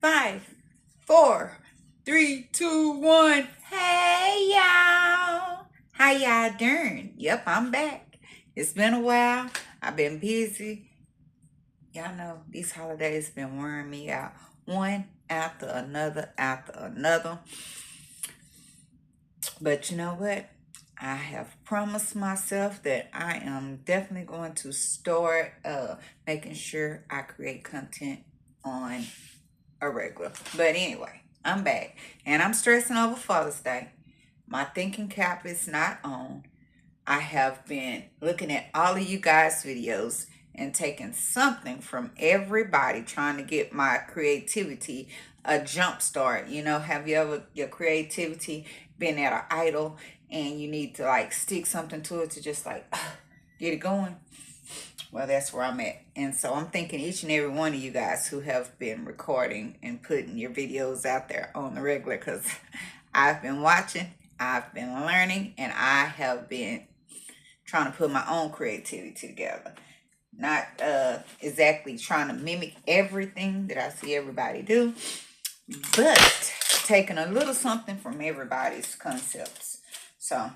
5, 4, 3, 2, 1. Hey, y'all. How y'all doing? Yep, I'm back. It's been a while. I've been busy. Y'all know these holidays been wearing me out. One after another after another. But you know what? I have promised myself that I am definitely going to start making sure I create content on a regular. But anyway, I'm back and I'm stressing over Father's Day. My thinking cap is not on. I have been looking at all of you guys' videos and taking something from everybody, trying to get my creativity a jump start. You know, have you ever, your creativity been at an idle and you need to like stick something to it to just like get it going? Well, that's where I'm at. And so I'm thinking each and every one of you guys who have been recording and putting your videos out there on the regular, because I've been watching, I've been learning, and I have been trying to put my own creativity together. Not exactly trying to mimic everything that I see everybody do, but taking a little something from everybody's concepts. So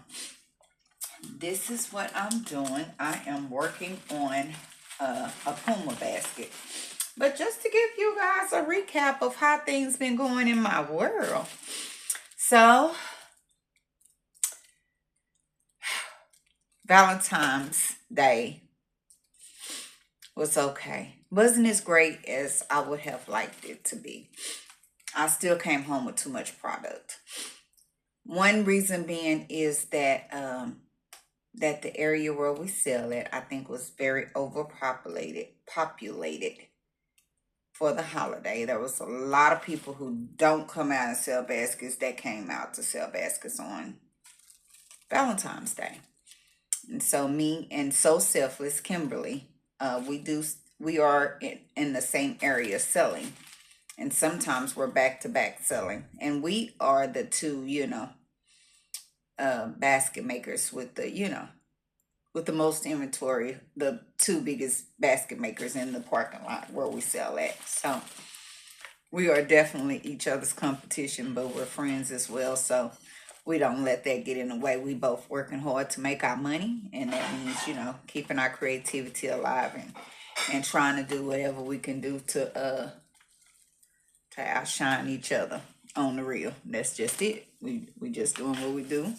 this is what I'm doing. I am working on a Puma basket. But just to give you guys a recap of how things been going in my world. So, Valentine's Day was okay. Wasn't as great as I would have liked it to be. I still came home with too much product. One reason being is that the area where we sell it, I think, was very populated for the holiday. There was a lot of people who don't come out and sell baskets that came out to sell baskets on Valentine's Day. And so me and So Selfless Kimberly, we are in the same area selling. And sometimes we're back to back selling. And we are the two, basket makers with the most inventory, the two biggest basket makers in the parking lot where we sell at. So we are definitely each other's competition, but we're friends as well. So we don't let that get in the way. We both working hard to make our money, and that means, keeping our creativity alive and trying to do whatever we can do to outshine each other on the real. That's just it. We just doing what we do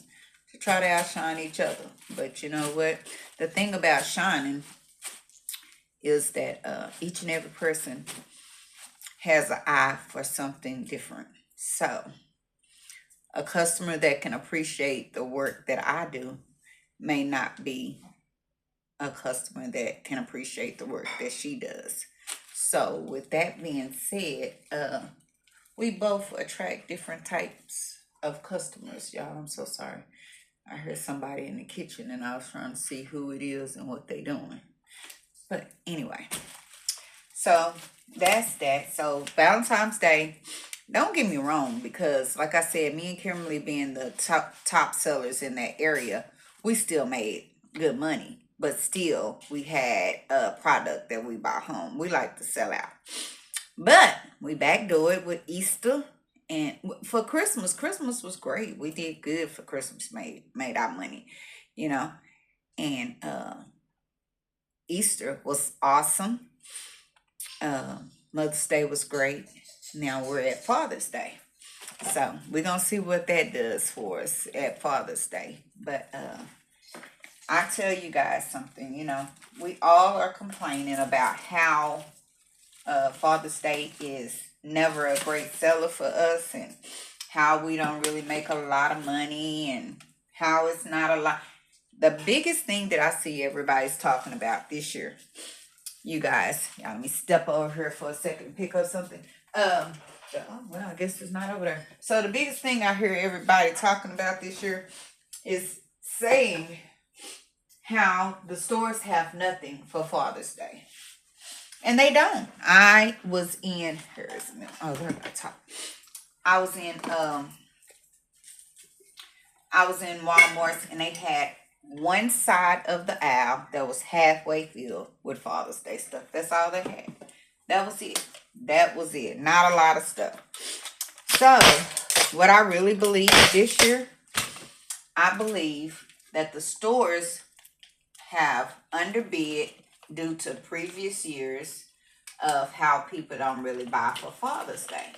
to try to outshine each other. But you know what? The thing about shining is that each and every person has an eye for something different. So a customer that can appreciate the work that I do may not be a customer that can appreciate the work that she does. So with that being said, we both attract different types of customers. Y'all, I'm so sorry. I heard somebody in the kitchen and I was trying to see who it is and what they doing. But anyway, so that's that. So Valentine's Day, don't get me wrong, because like I said, me and Kimberly being the top sellers in that area, we still made good money. But still, we had a product that we bought home. We like to sell out. But we backdoor it with Easter. And for Christmas was great. We did good for Christmas, made our money, And Easter was awesome. Mother's Day was great. Now we're at Father's Day. So we're going to see what that does for us at Father's Day. But I tell you guys something, we all are complaining about how Father's Day is never a great seller for us, and how we don't really make a lot of money, and how it's not a lot. The biggest thing that I see everybody's talking about this year, you guys, y'all, let me step over here for a second and pick up something. Well, I guess it's not over there. So the biggest thing I hear everybody talking about this year is saying how the stores have nothing for Father's Day. And they don't. I was in, they're at the top. I was in Walmart, and they had one side of the aisle that was halfway filled with Father's Day stuff. That's all they had. That was it. That was it. Not a lot of stuff. So, what I really believe this year, I believe that the stores have underbid due to previous years of how people don't really buy for Father's Day.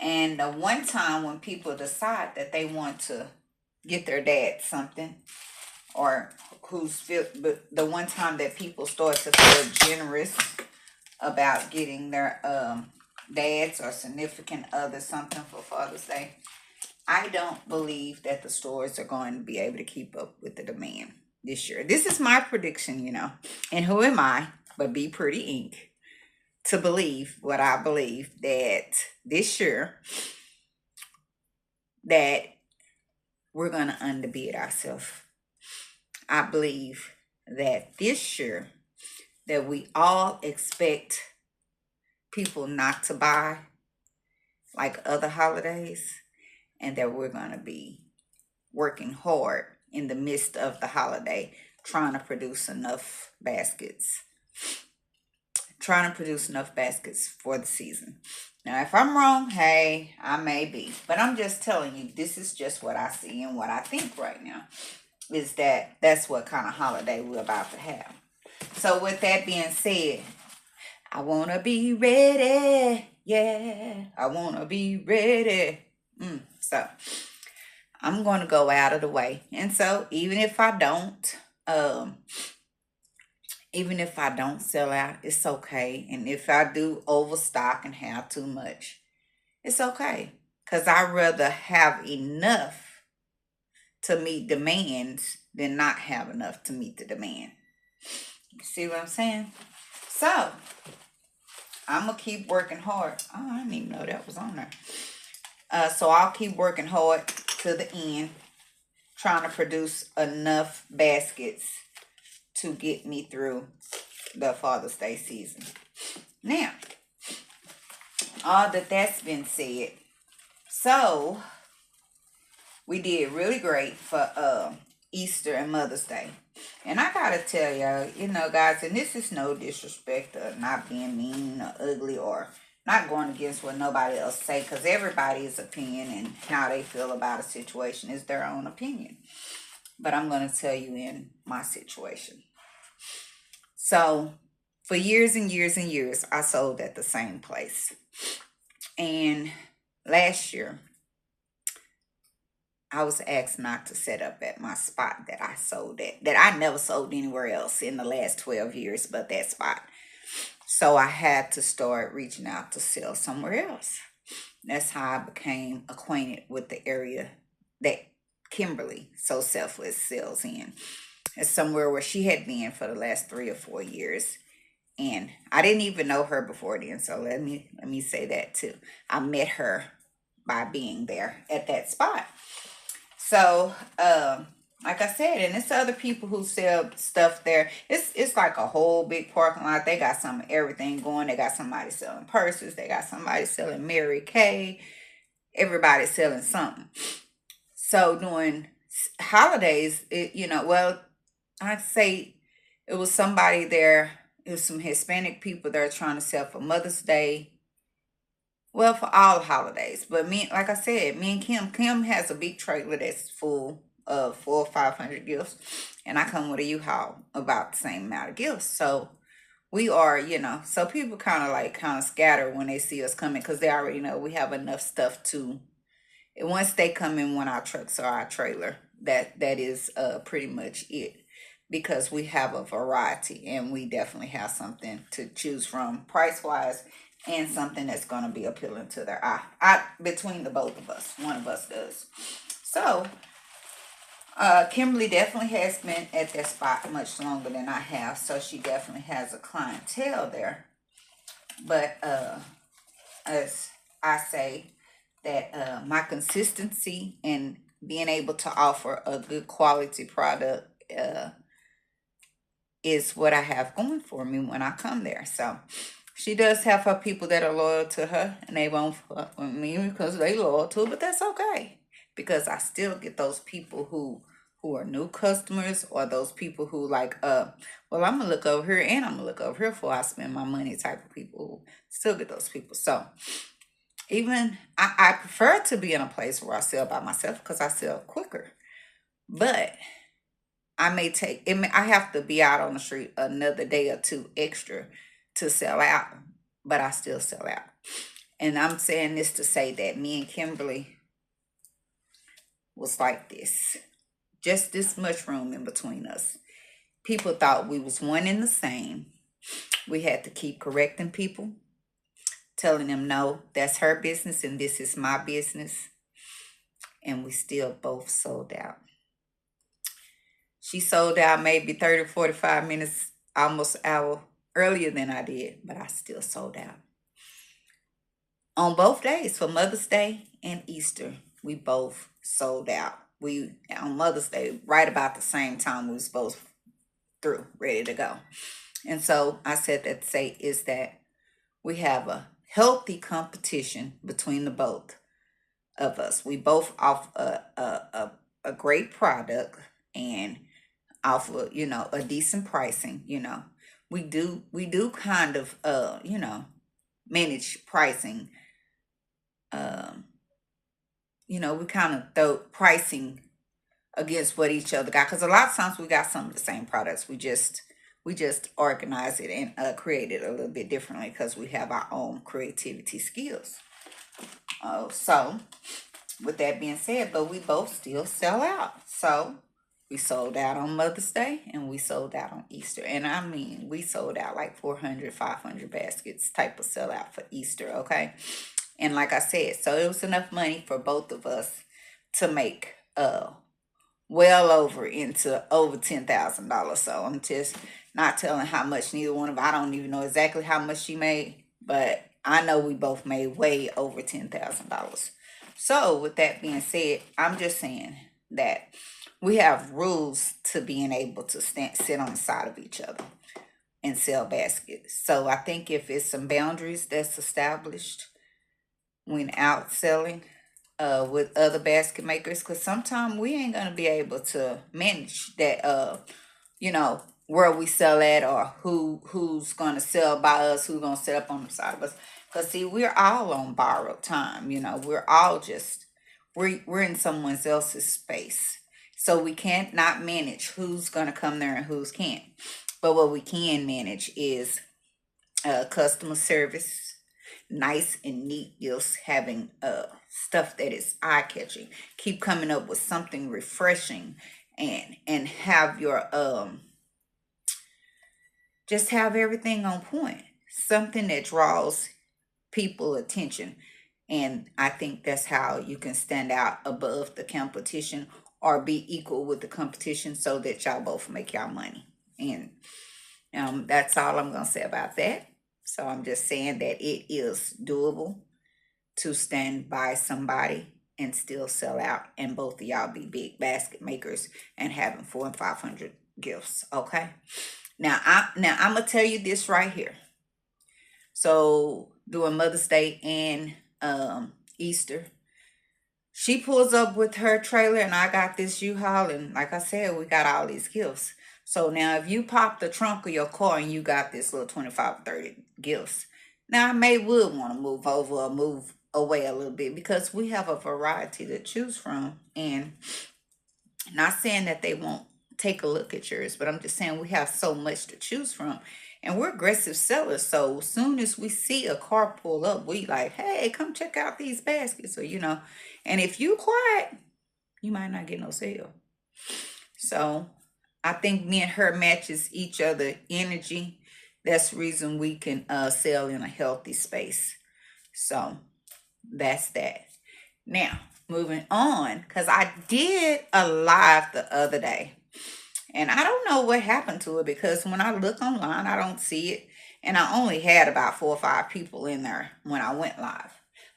And the one time when people decide that they want to get their dad something, or but the one time that people start to feel generous about getting their dads or significant others something for Father's Day, I don't believe that the stores are going to be able to keep up with the demand this year. This is my prediction, And who am I but Be Pretty Inc. to believe what I believe, that this year that we're going to underbid ourselves. I believe that this year that we all expect people not to buy like other holidays, and that we're going to be working hard in the midst of the holiday trying to produce enough baskets for the season. Now, if I'm wrong, hey, I may be, but I'm just telling you, this is just what I see and what I think right now, is that that's what kind of holiday we're about to have. So with that being said, I want to be ready. Yeah, I want to be ready. So I'm going to go out of the way. And so even if I don't sell out, it's okay. And if I do overstock and have too much, it's okay. Because I'd rather have enough to meet demands than not have enough to meet the demand. You see what I'm saying? So I'm going to keep working hard. Oh, I didn't even know that was on there. So I'll keep working hard to the end, trying to produce enough baskets to get me through the Father's Day season. Now, all that's been said, so we did really great for Easter and Mother's Day. And I gotta tell y'all, guys, and this is no disrespect or not being mean or ugly or not going against what nobody else say, because everybody's opinion and how they feel about a situation is their own opinion. But I'm going to tell you in my situation. So for years and years and years, I sold at the same place. And last year, I was asked not to set up at my spot that I sold at, that I never sold anywhere else in the last 12 years but that spot. So I had to start reaching out to sell somewhere else. That's how I became acquainted with the area that Kimberly So Selfless sells in. It's somewhere where she had been for the last 3 or 4 years. And I didn't even know her before then. So let me say that too. I met her by being there at that spot. So, like I said, and it's other people who sell stuff there. It's like a whole big parking lot. They got some everything going. They got somebody selling purses. They got somebody selling Mary Kay. Everybody's selling something. So during holidays, I'd say it was somebody there. It was some Hispanic people there trying to sell for Mother's Day. Well, for all holidays. But like I said, me and Kim has a big trailer that's full of 400 or 500 gifts. And I come with a U-Haul about the same amount of gifts. So we are, so people kind of scatter when they see us coming, because they already know we have enough stuff to, once they come in one of our trucks or our trailer, that is pretty much it. Because we have a variety, and we definitely have something to choose from price-wise, and something that's going to be appealing to their eye. Between the both of us, one of us does. So, Kimberly definitely has been at that spot much longer than I have, so she definitely has a clientele there. But as I say, that my consistency and being able to offer a good quality product is what I have going for me when I come there. So she does have her people that are loyal to her, and they won't fuck with me because they loyal to her, but that's okay. Because I still get those people who who are new customers, or those people who like, well, I'm gonna look over here and I'm gonna look over here before I spend my money type of people who still get those people. So even I prefer to be in a place where I sell by myself because I sell quicker. But I may take it. I have to be out on the street another day or two extra to sell out, but I still sell out. And I'm saying this to say that me and Kimberly was like this, just this much room in between us. People thought we was one and the same. We had to keep correcting people, telling them no, that's her business and this is my business. And we still both sold out. She sold out maybe 30, 45 minutes, almost an hour earlier than I did, but I still sold out. On both days, for Mother's Day and Easter, we both sold out. We, on Mother's Day, right about the same time, we was both through, ready to go. And so I said that to say is that we have a healthy competition between the both of us. We both offer a great product and offer, a decent pricing. We do kind of manage pricing. We kind of throw pricing against what each other got, because a lot of times we got some of the same products. We just organize it and create it a little bit differently because we have our own creativity skills. So with that being said, but we both still sell out. So we sold out on Mother's Day and we sold out on Easter. And I mean, we sold out like 400, 500 baskets type of sellout for Easter, okay? And like I said, so it was enough money for both of us to make well over $10,000. So I'm just not telling how much neither one of, I don't even know exactly how much she made, but I know we both made way over $10,000. So with that being said, I'm just saying that we have rules to being able to sit on the side of each other and sell baskets. So I think if it's some boundaries that's established when out selling with other basket makers, because sometimes we ain't gonna be able to manage that where we sell at, or who's gonna sell by us, who's gonna set up on the side of us. Because see, we're all on borrowed time. We're all just we're in someone else's space. So we can't not manage who's gonna come there and who's can't. But what we can manage is customer service, nice and neat gifts, having stuff that is eye-catching. Keep coming up with something refreshing, and have your just have everything on point. Something that draws people attention. And I think that's how you can stand out above the competition or be equal with the competition, so that y'all both make y'all money. And that's all I'm going to say about that. So I'm just saying that it is doable to stand by somebody and still sell out, and both of y'all be big basket makers and having 400 and 500 gifts. Okay. Now I'm gonna tell you this right here. So doing Mother's Day and Easter, she pulls up with her trailer and I got this U-Haul, and like I said, we got all these gifts. So now if you pop the trunk of your car and you got this little 25, 30 gifts, now I would want to move over or move away a little bit, because we have a variety to choose from. And not saying that they won't take a look at yours, but I'm just saying we have so much to choose from. And we're aggressive sellers. So as soon as we see a car pull up, we like, hey, come check out these baskets. Or, and if you quiet, you might not get no sale. So I think me and her matches each other energy. That's the reason we can sell in a healthy space. So that's that. Now, moving on, because I did a live the other day. And I don't know what happened to it, because when I look online, I don't see it. And I only had about 4 or 5 people in there when I went live.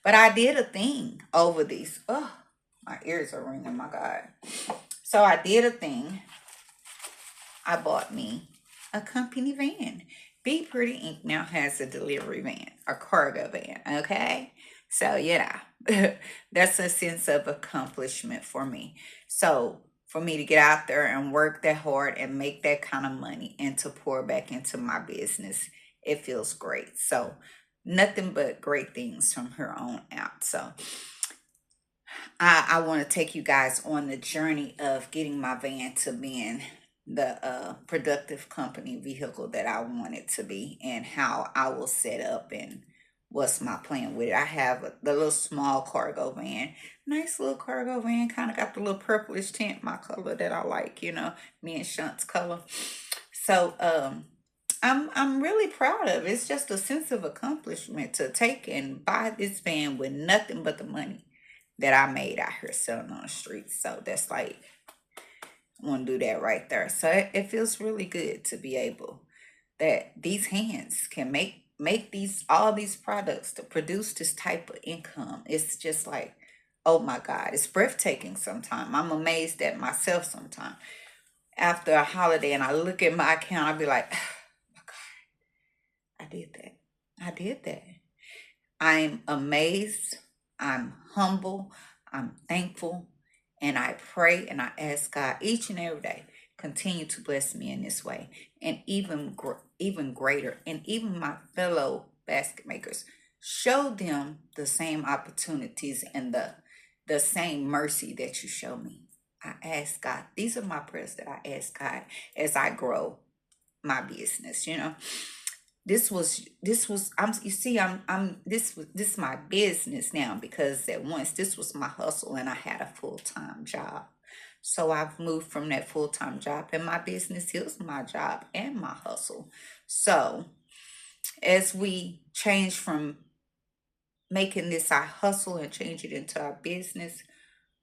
But I did a thing over these. Oh, my ears are ringing, my God. So I did a thing. I bought me a company van. Be Pretty Inc. now has a delivery van, a cargo van, okay? So, that's a sense of accomplishment for me. So for me to get out there and work that hard and make that kind of money and to pour back into my business. It feels great. So nothing but great things from here on out. So I want to take you guys on the journey of getting my van to being the productive company vehicle that I want it to be, and how I will set up and what's my plan with it. I have the little small cargo van, nice little cargo van, kind of got the little purplish tint, my color that I like, me and Shunt's color. So I'm really proud of it. It's just a sense of accomplishment to take and buy this van with nothing but the money that I made out here selling on the streets. So that's like, I want to do that right there. So it feels really good to be able that these hands can make these all these products to produce this type of income. It's just like, oh my God, it's breathtaking sometimes. I'm amazed at myself sometimes. After a holiday and I look at my account, I'll be like, oh my God, I did that. I did that. I'm amazed. I'm humble. I'm thankful. And I pray and I ask God each and every day, continue to bless me in this way. And even greater. And even my fellow basket makers, show them the same opportunities and the same mercy that you show me. I ask God. These are my prayers that I ask God as I grow my business. This was I'm you see I'm this is my business now, because at once this was my hustle and I had a full-time job. So I've moved from that full-time job, and my business is my job and my hustle. So as we change from making this our hustle and change it into our business,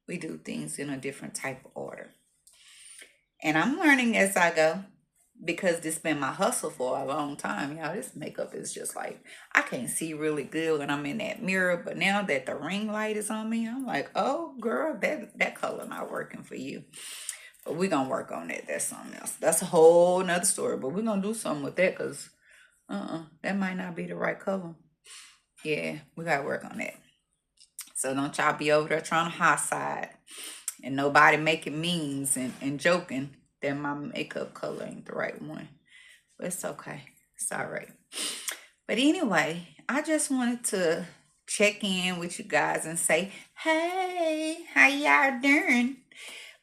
we do things in a different type of order. And I'm learning as I go, because this been my hustle for a long time. This makeup is just like, I can't see really good when I'm in that mirror, but now that the ring light is on me, I'm like, oh girl, that color not working for you. But we're gonna work on that. That's something else. That's a whole nother story. But we're gonna do something with that, because that might not be the right color. Yeah, we gotta work on that. So don't y'all be over there trying to high side and nobody making memes and joking that my makeup color ain't the right one. But it's okay. It's all right. But anyway, I just wanted to check in with you guys and say, hey, how y'all doing?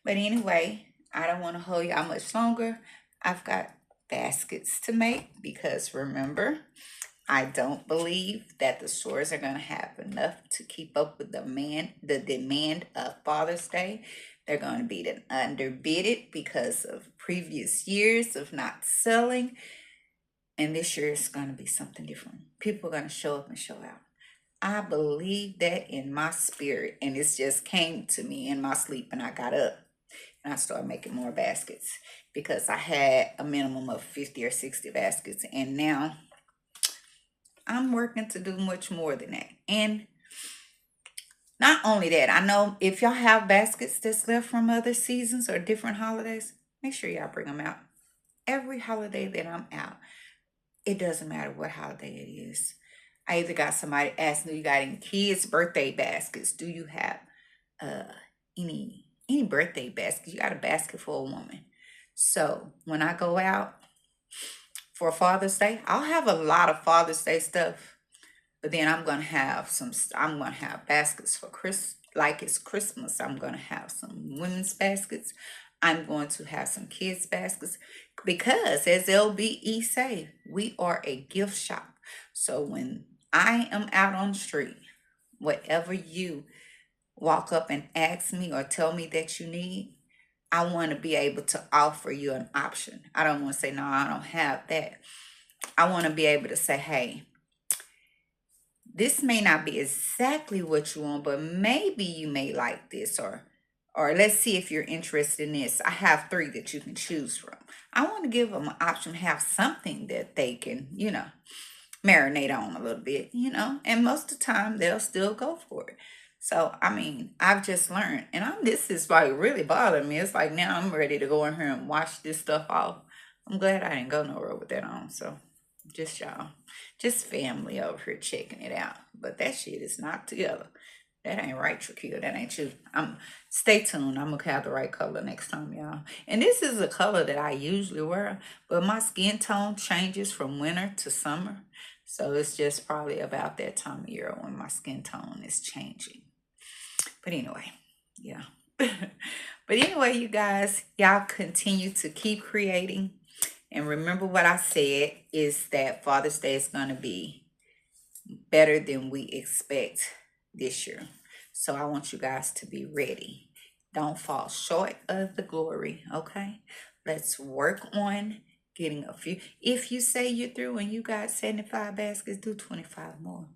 But anyway, I don't want to hold y'all much longer. I've got baskets to make, because remember, I don't believe that the stores are going to have enough to keep up with the demand of Father's Day. They're going to be underbidded because of previous years of not selling. And this year is going to be something different. People are going to show up and show out. I believe that in my spirit, and it just came to me in my sleep, and I got up and I started making more baskets, because I had a minimum of 50 or 60 baskets, and now I'm working to do much more than that. And not only that, I know if y'all have baskets that's left from other seasons or different holidays, make sure y'all bring them out. Every holiday that I'm out, it doesn't matter what holiday it is. I either got somebody asking, do you got any kids' birthday baskets? Do you have uh, any birthday baskets? You got a basket for a woman. So when I go out for Father's Day, I'll have a lot of Father's Day stuff. But then I'm gonna have baskets for like it's Christmas. I'm gonna have some women's baskets. I'm going to have some kids baskets, because as LBE say, we are a gift shop. So when I am out on the street, whatever you walk up and ask me or tell me that you need, I want to be able to offer you an option. I don't want to say, no, I don't have that. I want to be able to say, hey, this may not be exactly what you want, but maybe you may like this, or let's see if you're interested in this. I have 3 that you can choose from. I want to give them an option, have something that they can, marinate on a little bit, and most of the time they'll still go for it. So, I mean, I've just learned, and this is like really bothering me. It's like now I'm ready to go in here and wash this stuff off. I'm glad I didn't go nowhere with that on. So, just y'all, just family over here checking it out. But that shit is not together. That ain't right, Trakil. That ain't you. Stay tuned. I'm gonna have the right color next time, y'all. And this is a color that I usually wear, but my skin tone changes from winter to summer. So it's just probably about that time of year when my skin tone is changing. But anyway, yeah. But anyway, you guys, y'all continue to keep creating. And remember what I said is that Father's Day is going to be better than we expect this year. So I want you guys to be ready. Don't fall short of the glory, okay? Let's work on getting a few. If you say you're through and you got 75 baskets, do 25 more.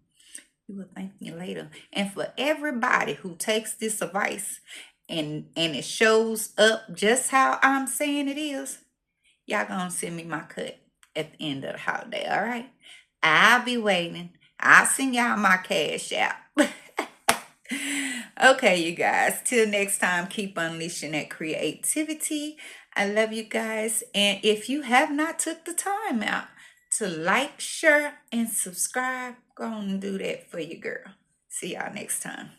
You will thank me later. And for everybody who takes this advice and it shows up just how I'm saying it is, y'all gonna send me my cut at the end of the holiday, all right? I'll be waiting. I'll send y'all my cash out. Okay, you guys. Till next time, keep unleashing that creativity. I love you guys. And if you have not took the time out to like, share, and subscribe, go on and do that for your girl. See y'all next time.